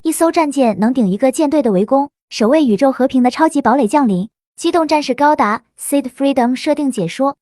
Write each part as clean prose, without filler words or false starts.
一艘战舰能顶一个舰队的围攻，守卫宇宙和平的超级堡垒降临。机动战士高达 Seed Freedom 设定解说，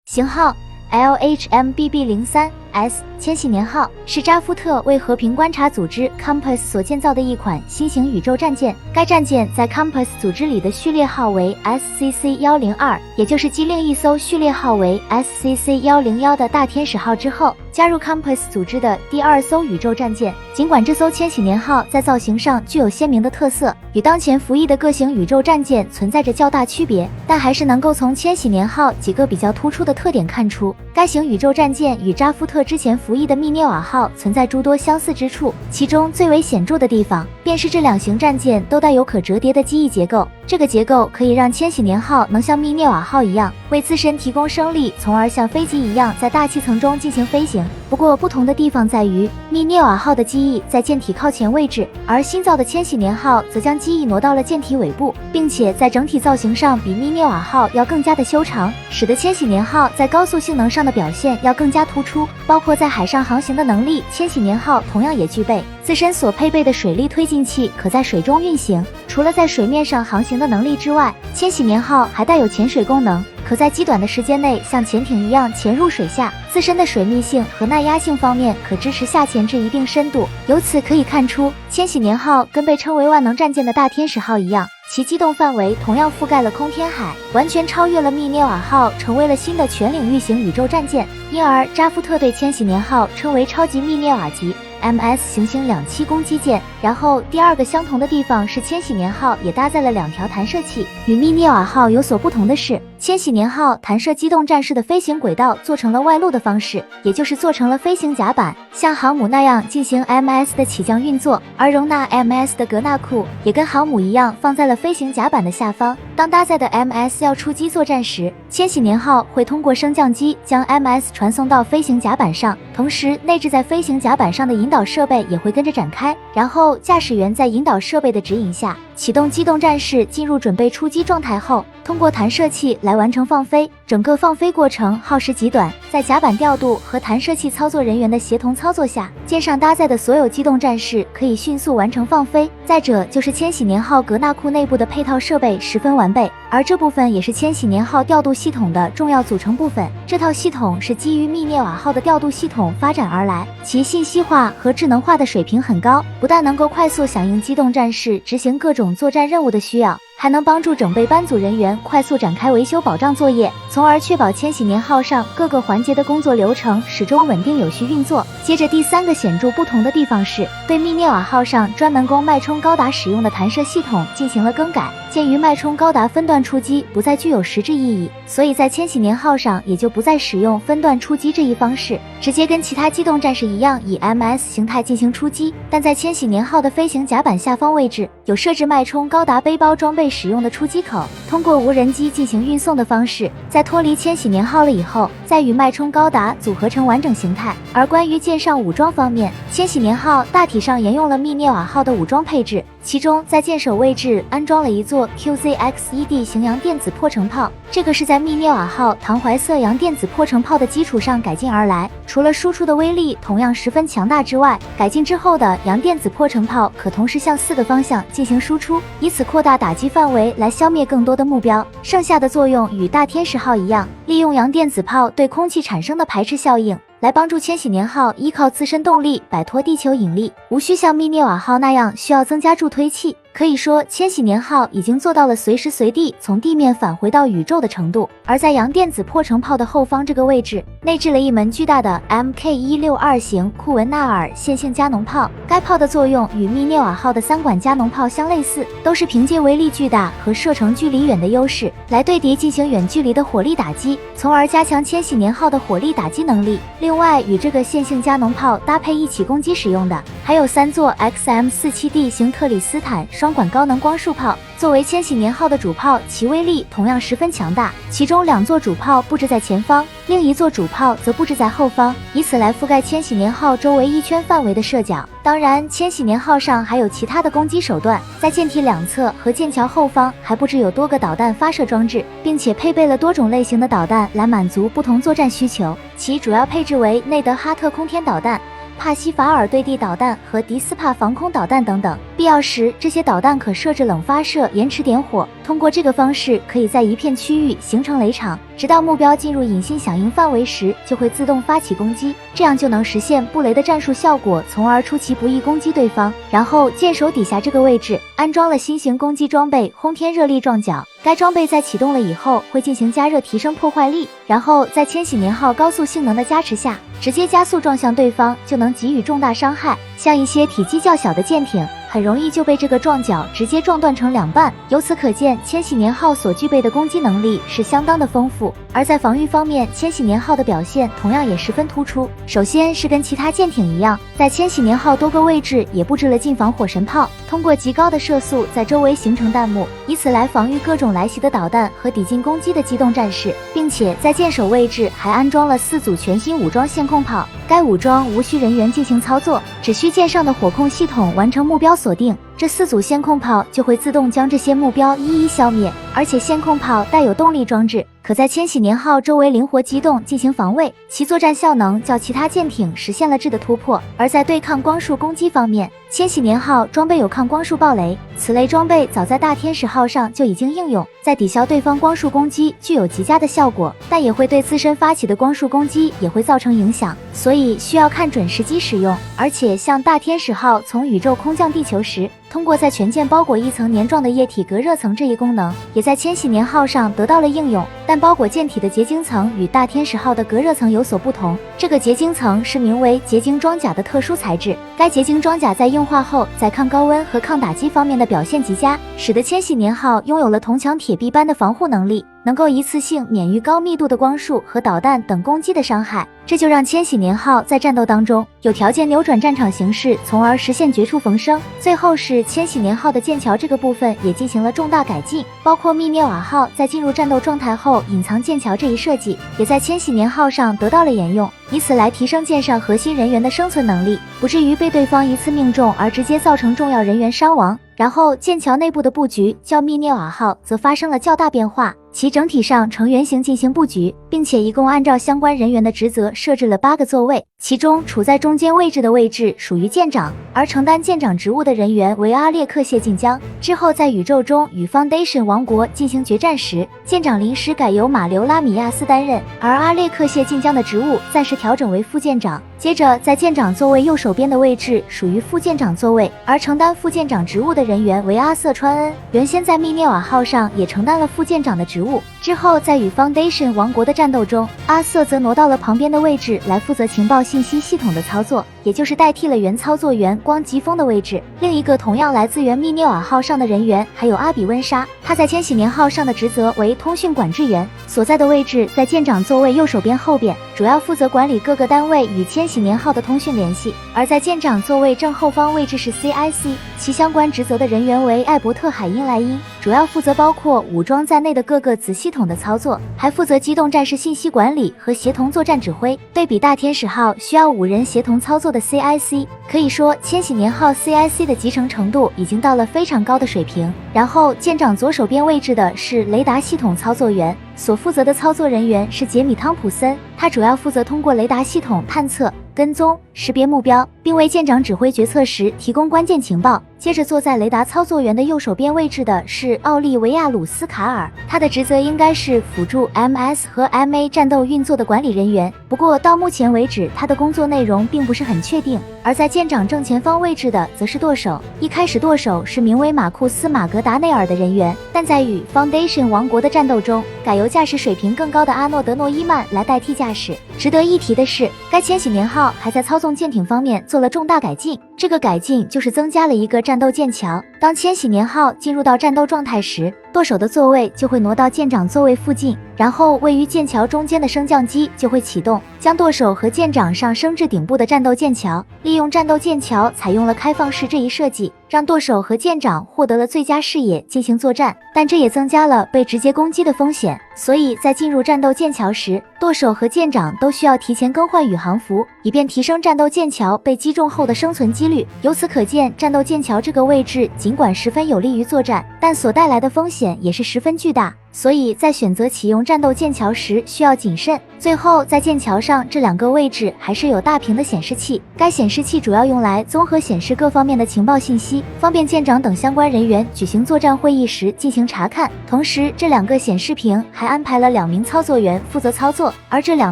型号 LHMBB03S 千禧年号是扎夫特为和平观察组织 Compass 所建造的一款新型宇宙战舰。该战舰在 Compass 组织里的序列号为 SCC-102，也就是继另一艘序列号为 SCC-101 的大天使号之后，加入 Compass 组织的第二艘宇宙战舰。尽管这艘千禧年号在造型上具有鲜明的特色，与当前服役的各型宇宙战舰存在着较大区别，但还是能够从千禧年号几个比较突出的特点看出，该型宇宙战舰与扎夫特之前服役的密涅瓦号存在诸多相似之处。其中最为显著的地方，便是这两型战舰都带有可折叠的机翼结构。这个结构可以让千禧年号能像密涅瓦号一样，为自身提供升力，从而像飞机一样在大气层中进行飞行。不过不同的地方在于，密涅瓦号的机翼在舰体靠前位置，而新造的千禧年号则将机翼挪到了舰体尾部，并且在整体造型上比密涅瓦号要更加的修长，使得千禧年号在高速性能上的表现要更加突出。包括在海上航行的能力，千禧年号同样也具备。自身所配备的水力推进器可在水中运行，除了在水面上航行的能力之外，千禧年号还带有潜水功能，可在极短的时间内像潜艇一样潜入水下，自身的水密性和耐压性方面可支持下潜至一定深度。由此可以看出，千禧年号跟被称为万能战舰的大天使号一样，其机动范围同样覆盖了空天海，完全超越了密涅瓦号，成为了新的全领域型宇宙战舰。因而扎夫特对千禧年号称为超级密涅瓦级MS 行星2栖攻击舰。然后第二个相同的地方是千禧年号也搭载了2条弹射器。与密涅瓦号有所不同的是，千禧年号弹射机动战士的飞行轨道做成了外露的方式，也就是做成了飞行甲板，像航母那样进行 MS 的起降运作，而容纳 MS 的格纳库也跟航母一样放在了飞行甲板的下方。当搭载的 MS 要出击作战时，千禧年号会通过升降机将 MS 传送到飞行甲板上，同时内置在飞行甲板上的引导设备也会跟着展开，然后驾驶员在引导设备的指引下启动机动战士进入准备出击状态后，通过弹射器来完成放飞。整个放飞过程耗时极短，在甲板调度和弹射器操作人员的协同操作下，舰上搭载的所有机动战士可以迅速完成放飞。再者就是千禧年号格纳库内部的配套设备十分完备，而这部分也是千禧年号调度系统的重要组成部分。这套系统是基于密涅瓦号的调度系统发展而来，其信息化和智能化的水平很高，不但能够快速响应机动战士执行各种作战任务的需要，还能帮助整备班组人员快速展开维修保障作业，从而确保千禧年号上各个环节的工作流程始终稳定有序运作。接着第三个显著不同的地方是，对密涅瓦号上专门供脉冲高达使用的弹射系统进行了更改。鉴于脉冲高达分段出击不再具有实质意义，所以在千禧年号上也就不再使用分段出击这一方式，直接跟其他机动战士一样以 MS 形态进行出击。但在千禧年号的飞行甲板下方位置有设置脉冲高达背包装备使用的出击口，通过无人机进行运送的方式，在脱离千禧年号了以后，再与脉冲高达组合成完整形态。而关于舰上武装方面，千禧年号大体上沿用了密涅瓦号的武装配置，其中在舰首位置安装了一座 QZX-1D 型洋电子破城炮，这个是在密涅瓦号唐怀瑟洋电子破城炮的基础上改进而来，除了输出的威力同样十分强大之外，改进之后的洋电子破城炮可同时向4个方向进行输出，以此扩大打击范围来消灭更多的目标。剩下的作用与大天使号一样，利用洋电子炮对空气产生的排斥效应来帮助千禧年号依靠自身动力摆脱地球引力，无需像密涅瓦号那样需要增加助推器。可以说千禧年号已经做到了随时随地从地面返回到宇宙的程度。而在洋电子破城炮的后方这个位置，内置了一门巨大的 MK162 型库文纳尔线性加农炮，该炮的作用与密涅瓦号的3管加农炮相类似，都是凭借威力巨大和射程距离远的优势来对敌进行远距离的火力打击，从而加强千禧年号的火力打击能力。另外与这个线性加农炮搭配一起攻击使用的还有3座 XM47D 型特里斯坦双管高能光束炮，作为千禧年号的主炮，其威力同样十分强大，其中2座主炮布置在前方，另一座主炮则布置在后方，以此来覆盖千禧年号周围1圈范围的射角。当然千禧年号上还有其他的攻击手段，在舰体两侧和舰桥后方还布置有多个导弹发射装置，并且配备了多种类型的导弹来满足不同作战需求，其主要配置为内德哈特空天导弹、帕西法尔对地导弹和迪斯帕防空导弹等等。必要时，这些导弹可设置冷发射，延迟点火。通过这个方式，可以在一片区域形成雷场，直到目标进入隐性响应范围时，就会自动发起攻击，这样就能实现布雷的战术效果，从而出其不意攻击对方。然后舰首底下这个位置安装了新型攻击装备轰天热力撞角，该装备在启动了以后会进行加热，提升破坏力，然后在千禧年号高速性能的加持下，直接加速撞向对方，就能给予重大伤害。像一些体积较小的舰艇，很容易就被这个撞角直接撞断成两半。由此可见，千禧年号所具备的攻击能力是相当的丰富。而在防御方面，千禧年号的表现同样也十分突出。首先是跟其他舰艇一样，在千禧年号多个位置也布置了近防火神炮，通过极高的射速在周围形成弹幕，以此来防御各种来袭的导弹和抵近攻击的机动战士，并且在舰首位置还安装了4组全新武装线控炮。该武装无需人员进行操作，只需舰上的火控系统完成目标锁定，这4组线控炮就会自动将这些目标一一消灭。而且线控炮带有动力装置，可在千禧年号周围灵活机动进行防卫，其作战效能较其他舰艇实现了质的突破。而在对抗光束攻击方面，千禧年号装备有抗光束暴雷，此类装备早在大天使号上就已经应用，在抵消对方光束攻击具有极佳的效果，但也会对自身发起的光束攻击也会造成影响，所以需要看准时机使用。而且像大天使号从宇宙空降地球时，通过在全舰包裹一层黏状的液体隔热层这一功能，也在千禧年号上得到了应用。但包裹舰体的结晶层与大天使号的隔热层有所不同，这个结晶层是名为结晶装甲的特殊材质。该结晶装甲在硬化后，在抗高温和抗打击方面的表现极佳，使得千禧年号拥有了铜墙铁壁般的防护能力，能够一次性免于高密度的光束和导弹等攻击的伤害。这就让千禧年号在战斗当中有条件扭转战场形势，从而实现绝处逢生。最后是千禧年号的舰桥这个部分也进行了重大改进，包括密涅瓦号在进入战斗状态后隐藏舰桥这一设计，也在千禧年号上得到了沿用，以此来提升舰上核心人员的生存能力，不至于被对方一次命中而直接造成重要人员伤亡。然后舰桥内部的布局较密涅瓦号则发生了较大变化，其整体上呈圆形进行布局，并且一共按照相关人员的职责设置了8个座位，其中处在中间位置的位置属于舰长，而承担舰长职务的人员为阿列克谢晋江。之后在宇宙中与 Foundation 王国进行决战时，舰长临时改由马留拉米亚斯担任，而阿列克谢晋江的职务暂时调整为副舰长。接着在舰长座位右手边的位置属于副舰长座位，而承担副舰长职务的人员为阿瑟川恩，原先在密涅瓦号上也承担了副舰长的职务。之后在与 Foundation 王国的战斗中，阿瑟则挪到了旁边的位置来负责情报信息系统的操作，也就是代替了原操作员光疾风的位置。另一个同样来自原密涅瓦号上的人员还有阿比温莎，他在千禧年号上的职责为通讯管制员，所在的位置在舰长座位右手边后边，主要负责管理各个单位与千禧年号的通讯联系。而在舰长座位正后方位置是 CIC， 其相关职责的人员为艾伯特海因莱因，主要负责包括武装在内的各个子系统的操作，还负责机动战士信息管理和协同作战指挥。对比大天使号需要5人协同操作的 CIC， 可以说千禧年号 CIC 的集成程度已经到了非常高的水平。然后舰长左手边位置的是雷达系统操作员，所负责的操作人员是杰米汤普森，他主要负责通过雷达系统探测、跟踪、识别目标，并为舰长指挥决策时提供关键情报。接着坐在雷达操作员的右手边位置的是奥利维亚鲁斯卡尔，他的职责应该是辅助 MS 和 MA 战斗运作的管理人员，不过到目前为止他的工作内容并不是很确定。而在舰长正前方位置的则是舵手，一开始舵手是名为马库斯马格达内尔的人员，但在与 Foundation 王国的战斗中改由驾驶水平更高的阿诺德诺伊曼来代替驾驶。值得一提的是，该千禧年号还在操纵舰艇方面做了重大改进，这个改进就是增加了一个战斗舰桥。当千禧年号进入到战斗状态时，舵手的座位就会挪到舰长座位附近，然后位于舰桥中间的升降机就会启动，将舵手和舰长上升至顶部的战斗舰桥。利用战斗舰桥采用了开放式这一设计，让舵手和舰长获得了最佳视野进行作战，但这也增加了被直接攻击的风险。所以在进入战斗舰桥时，舵手和舰长都需要提前更换宇航服，以便提升战斗舰桥被击中后的生存几率。由此可见，战斗舰桥这个位置尽管十分有利于作战，但所带来的风险也是十分巨大。所以在选择启用战斗舰桥时需要谨慎，最后在剑桥上这2个位置还是有大屏的显示器，该显示器主要用来综合显示各方面的情报信息，方便舰长等相关人员举行作战会议时进行查看。同时，这2个显示屏还安排了2名操作员负责操作，而这2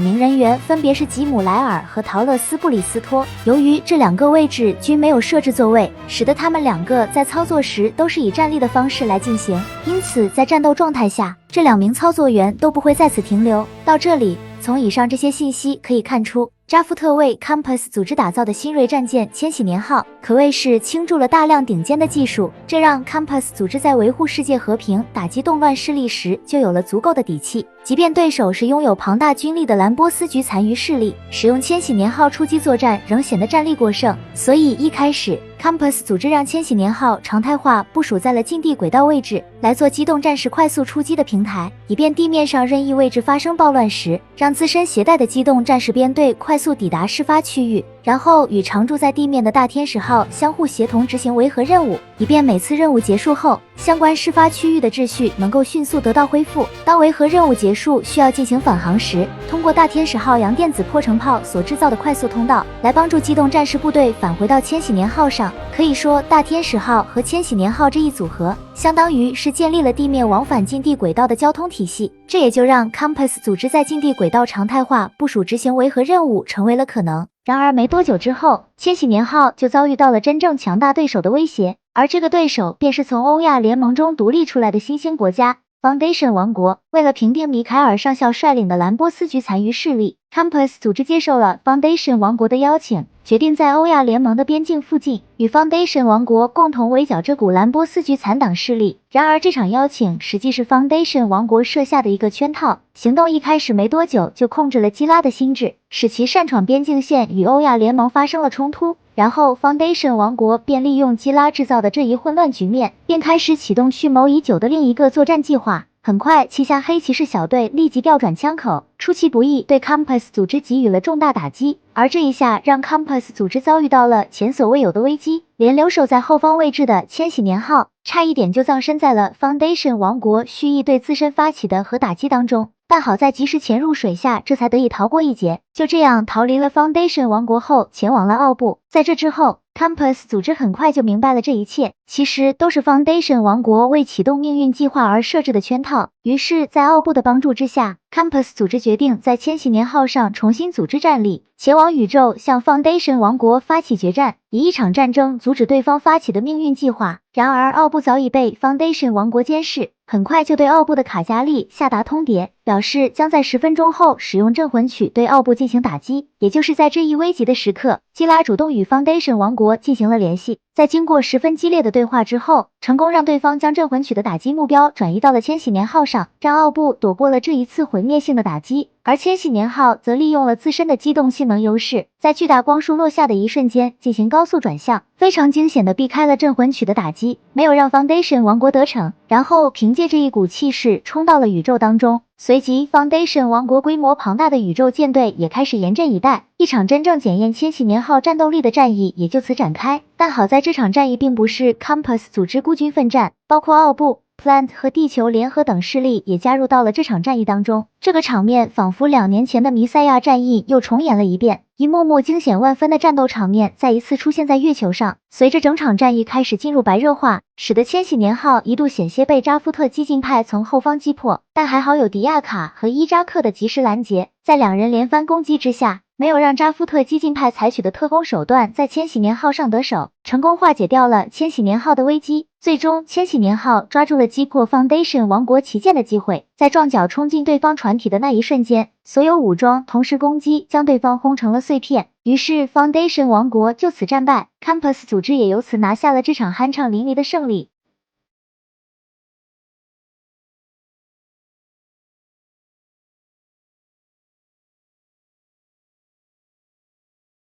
名人员分别是吉姆·莱尔和陶乐斯·布里斯托。由于这2个位置均没有设置座位，使得他们2个在操作时都是以站立的方式来进行，因此在战斗状态下，这2名操作员都不会在此停留。到这里，从以上这些信息可以看出，扎夫特为 Compass 组织打造的新锐战舰千禧年号可谓是倾注了大量顶尖的技术，这让 Compass 组织在维护世界和平、打击动乱势力时就有了足够的底气。即便对手是拥有庞大军力的兰波斯局残余势力，使用千禧年号出击作战仍显得战力过剩。所以一开始 Compass 组织让千禧年号常态化部署在了近地轨道位置，来做机动战士快速出击的平台，以便地面上任意位置发生暴乱时，让自身携带的机动战士编队快速抵达事发区域，然后与常驻在地面的大天使号相互协同执行维和任务，以便每次任务结束后，相关事发区域的秩序能够迅速得到恢复。当维和任务结束需要进行返航时，通过大天使号洋电子破城炮所制造的快速通道，来帮助机动战士部队返回到千禧年号上。可以说，大天使号和千禧年号这一组合，相当于是建立了地面往返近地轨道的交通体系，这也就让 Compass 组织在近地轨道常态化部署执行维和任务成为了可能。然而没多久之后，千禧年号就遭遇到了真正强大对手的威胁，而这个对手便是从欧亚联盟中独立出来的新兴国家 Foundation 王国。为了平定米凯尔上校率领的兰波斯局残余势力， Compass 组织接受了 Foundation 王国的邀请，决定在欧亚联盟的边境附近与 Foundation 王国共同围剿这股兰波斯局残党势力。然而这场邀请实际是 Foundation 王国设下的一个圈套，行动一开始没多久就控制了基拉的心智，使其擅闯边境线与欧亚联盟发生了冲突。然后 Foundation 王国便利用基拉制造的这一混乱局面，便开始启动蓄谋已久的另一个作战计划。很快，旗下黑骑士小队立即调转枪口，出其不意对 Compass 组织给予了重大打击。而这一下让 Compass 组织遭遇到了前所未有的危机，连留守在后方位置的千禧年号差一点就葬身在了 Foundation 王国蓄意对自身发起的核打击当中。但好在及时潜入水下，这才得以逃过一劫。就这样逃离了 Foundation 王国后，前往了奥布。在这之后，Compass 组织很快就明白了这一切其实都是 Foundation 王国为启动命运计划而设置的圈套。于是，在奥布的帮助之下，Compass 组织决定在千禧年号上重新组织战力，前往宇宙向 Foundation 王国发起决战，以一场战争阻止对方发起的命运计划。然而，奥布早已被 Foundation 王国监视，很快就对奥布的卡加利下达通牒，表示将在10分钟后使用镇魂曲对奥布进行打击。也就是在这一危急的时刻，基拉主动与 Foundation 王国进行了联系，在经过10分激烈的对话之后，成功让对方将镇魂曲的打击目标转移到了千禧年号上，让奥布躲过了这一次毁灭性的打击。而千禧年号则利用了自身的机动性能优势，在巨大光束落下的一瞬间进行高速转向，非常惊险地避开了镇魂曲的打击，没有让 Foundation 王国得逞，然后凭借这一股气势冲到了宇宙当中。随即 Foundation 王国规模庞大的宇宙舰队也开始严阵以待，一场真正检验千禧年号战斗力的战役也就此展开。但好在这场战役并不是 Compass 组织孤军奋战，包括奥布、Plant 和地球联合等势力也加入到了这场战役当中。这个场面仿佛2年前的弥赛亚战役又重演了一遍，一幕幕惊险万分的战斗场面再一次出现在月球上。随着整场战役开始进入白热化，使得千禧年号一度险些被扎夫特激进派从后方击破，但还好有迪亚卡和伊扎克的及时拦截，在2人连番攻击之下，没有让扎夫特激进派采取的特工手段在千禧年号上得手，成功化解掉了千禧年号的危机。最终，千禧年号抓住了击破 Foundation 王国旗舰的机会，在撞角冲进对方船体的那一瞬间，所有武装同时攻击，将对方轰成了碎片。于是 Foundation 王国就此战败， Compass 组织也由此拿下了这场酣畅淋漓的胜利。